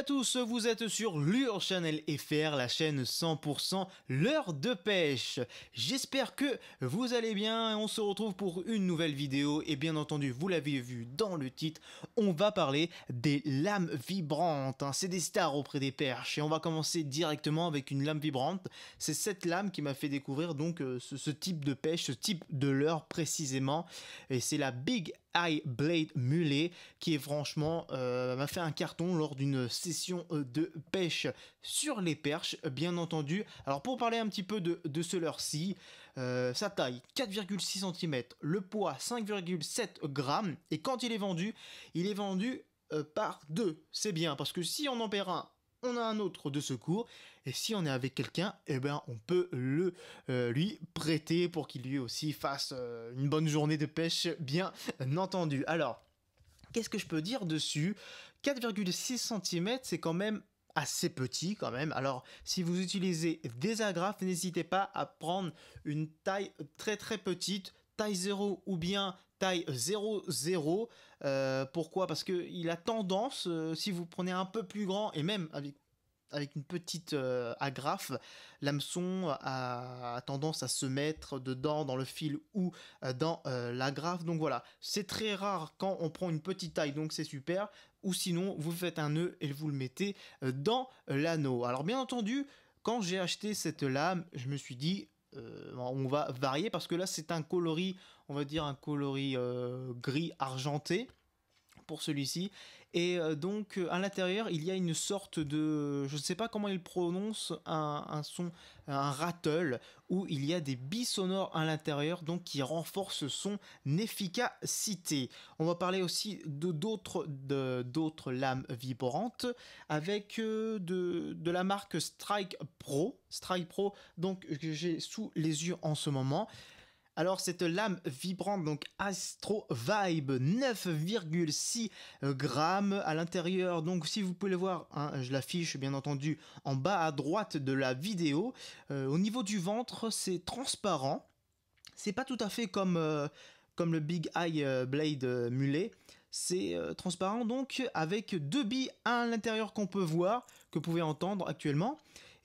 à tous, vous êtes sur Lure Channel FR, la chaîne 100% l'heure de pêche. J'espère que vous allez bien et on se retrouve pour une nouvelle vidéo. Et bien entendu, vous l'avez vu dans le titre, on va parler des lames vibrantes. C'est des stars auprès des perches et on va commencer directement avec une lame vibrante. C'est cette lame qui m'a fait découvrir donc ce type de pêche, ce type de leurre précisément. Et c'est la Big Eye Blade Mulet qui est franchement m'a fait un carton lors d'une session de pêche sur les perches, bien entendu. Alors pour parler un petit peu de ce leurre-ci, sa taille 4,6 cm, le poids 5,7 grammes et quand il est vendu par deux. C'est bien parce que si on en perd un, on a un autre de secours, et si on est avec quelqu'un, eh ben on peut lui prêter pour qu'il lui aussi fasse une bonne journée de pêche, bien entendu. Alors, qu'est-ce que je peux dire dessus? 4,6 cm, c'est quand même assez petit quand même. Alors, si vous utilisez des agrafes, n'hésitez pas à prendre une taille très très petite, taille 0 ou bien taille 0,0. Pourquoi? Parce qu'il a tendance, si vous prenez un peu plus grand, et même avec une petite agrafe, l'hameçon a tendance à se mettre dedans dans le fil ou dans l'agrafe. Donc voilà, c'est très rare quand on prend une petite taille, donc c'est super. Ou sinon, vous faites un nœud et vous le mettez dans l'anneau. Alors bien entendu, quand j'ai acheté cette lame, je me suis dit, on va varier parce que là c'est un coloris, on va dire un coloris gris argenté pour celui-ci, et donc à l'intérieur il y a une sorte de, je ne sais pas comment il prononce, un son, un rattle, où il y a des billes sonores à l'intérieur, donc qui renforcent son efficacité. On va parler aussi d'autres lames vibrantes avec de la marque Strike Pro, donc que j'ai sous les yeux en ce moment. Alors cette lame vibrante, donc Astro Vibe, 9,6 grammes à l'intérieur. Donc si vous pouvez le voir, hein, je l'affiche bien entendu en bas à droite de la vidéo. Au niveau du ventre, c'est transparent. C'est pas tout à fait comme le Big Eye Blade Mulet. C'est transparent donc avec deux billes à l'intérieur qu'on peut voir, que vous pouvez entendre actuellement.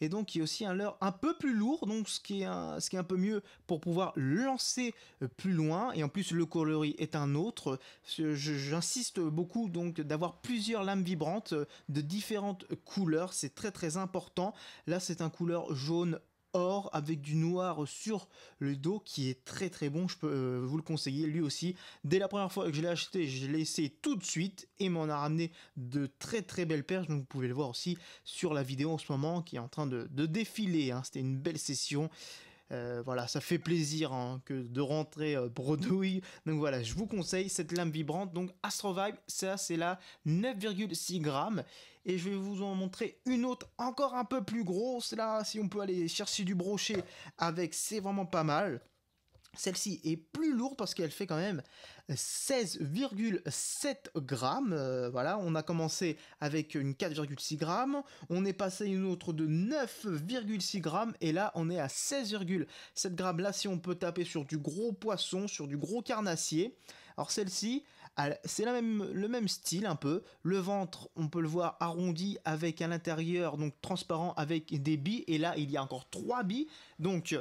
Et donc il y a aussi un leurre un peu plus lourd, donc ce qui est un peu mieux pour pouvoir lancer plus loin. Et en plus le coloris est un autre. J'insiste beaucoup donc d'avoir plusieurs lames vibrantes de différentes couleurs. C'est très très important. Là c'est un couleur jaune or avec du noir sur le dos qui est très très bon. Je peux vous le conseiller lui aussi. Dès la première fois que je l'ai acheté, je l'ai essayé tout de suite et m'en a ramené de très très belles perches. Donc vous pouvez le voir aussi sur la vidéo en ce moment qui est en train de défiler, hein. C'était une belle session. Voilà, ça fait plaisir, hein, que de rentrer bredouille. Donc voilà, je vous conseille cette lame vibrante. Donc Astro Vibe, ça c'est la 9,6 grammes. Et je vais vous en montrer une autre encore un peu plus grosse. Là, si on peut aller chercher du brochet avec, c'est vraiment pas mal. Celle-ci est plus lourde parce qu'elle fait quand même 16,7 grammes. Voilà, on a commencé avec une 4,6 grammes. On est passé à une autre de 9,6 grammes. Et là, on est à 16,7 grammes. Là, si on peut taper sur du gros poisson, sur du gros carnassier. Alors celle-ci, c'est le même style un peu. Le ventre, on peut le voir arrondi avec à l'intérieur, donc transparent avec des billes. Et là, il y a encore 3 billes. Donc,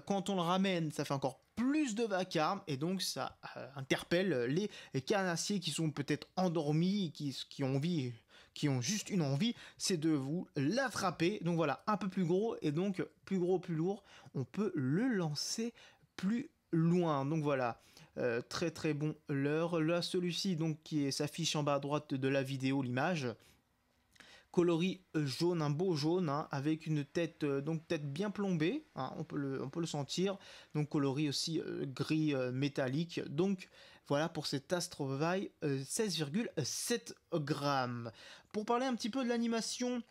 quand on le ramène, ça fait encore plus de vacarme et donc ça interpelle les carnassiers qui sont peut-être endormis, qui ont envie, qui ont juste une envie, c'est de vous l'attraper. Donc voilà, un peu plus gros et donc plus gros, plus lourd, on peut le lancer plus loin. Donc voilà, très très bon leurre. Là, celui-ci donc qui s'affiche en bas à droite de la vidéo, l'image. Coloris jaune, un beau jaune, hein, avec une tête, donc tête bien plombée, hein, on peut le sentir, donc coloris aussi gris métallique. Donc voilà pour cet Astro Vibe 16,7 grammes. Pour parler un petit peu de l'animation,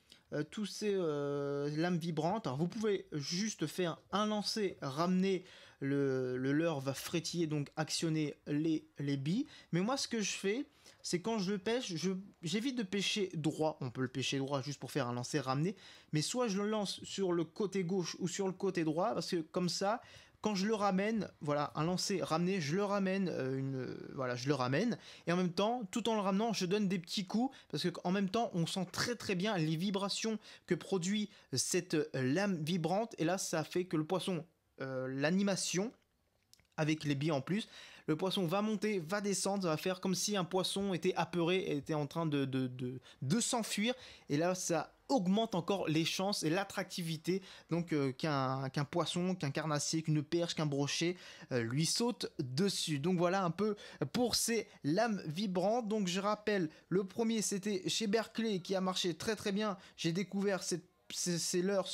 tous ces lames vibrantes, alors vous pouvez juste faire un lancer, ramener le leurre va frétiller, donc actionner les billes. Mais moi ce que je fais, c'est quand je le pêche, j'évite de pêcher droit. On peut le pêcher droit juste pour faire un lancer ramener, mais soit je le lance sur le côté gauche ou sur le côté droit, parce que comme ça, quand je le ramène, voilà, un lancer ramené, je le ramène, voilà, je le ramène, et en même temps, tout en le ramenant, je donne des petits coups, parce qu'en même temps, on sent très très bien les vibrations que produit cette lame vibrante, et là, ça fait que le poisson, l'animation, avec les billes en plus, le poisson va monter, va descendre, ça va faire comme si un poisson était apeuré et était en train de s'enfuir, et là, ça augmente encore les chances et l'attractivité donc qu'un poisson, qu'un carnassier, qu'une perche, qu'un brochet lui saute dessus. Donc voilà un peu pour ces lames vibrantes. Donc je rappelle, le premier c'était chez Berkley qui a marché très très bien. J'ai découvert ce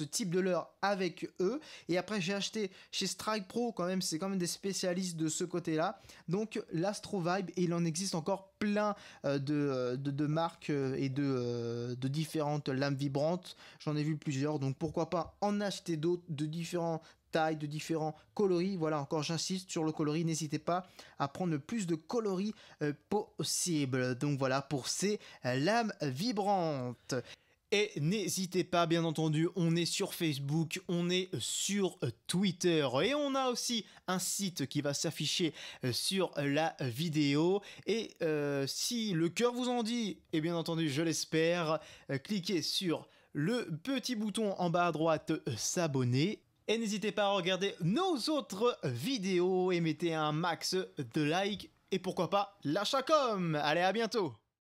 type de leurre avec eux, et après j'ai acheté chez Strike Pro, quand même c'est quand même des spécialistes de ce côté là, donc l'Astro Vibe, et il en existe encore plein de marques et de différentes lames vibrantes, j'en ai vu plusieurs, donc pourquoi pas en acheter d'autres de différents tailles, de différents coloris. Voilà, encore j'insiste sur le coloris, n'hésitez pas à prendre le plus de coloris possible. Donc voilà pour ces lames vibrantes. Et n'hésitez pas, bien entendu, on est sur Facebook, on est sur Twitter, et on a aussi un site qui va s'afficher sur la vidéo. Et si le cœur vous en dit, et bien entendu je l'espère, cliquez sur le petit bouton en bas à droite s'abonner. Et n'hésitez pas à regarder nos autres vidéos et mettez un max de likes, et pourquoi pas l'achat com. Allez, à bientôt.